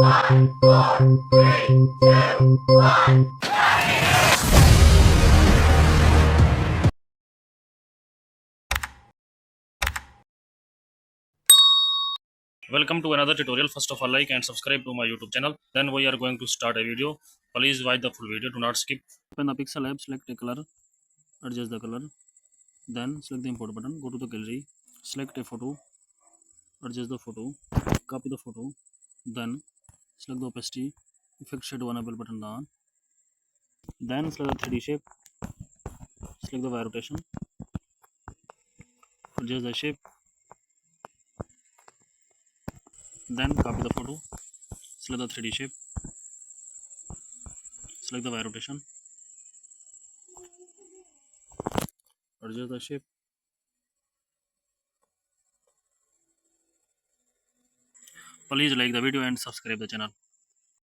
5, 4, 3, 2, 1. Welcome to another tutorial. First of all, like and subscribe to my YouTube channel. Then we are going to start a video. Please watch the full video. Do not skip. Open the pixel app, select a color, adjust the color. Then select the import button. Go to the gallery, select a photo, adjust the photo, copy the photo. Then select the opacity, effect shadow enable button on. Then select the 3D shape, select the Y rotation, adjust the shape. Then copy the photo, select the 3D shape, select the Y rotation, adjust the shape. Please like the video and subscribe the channel.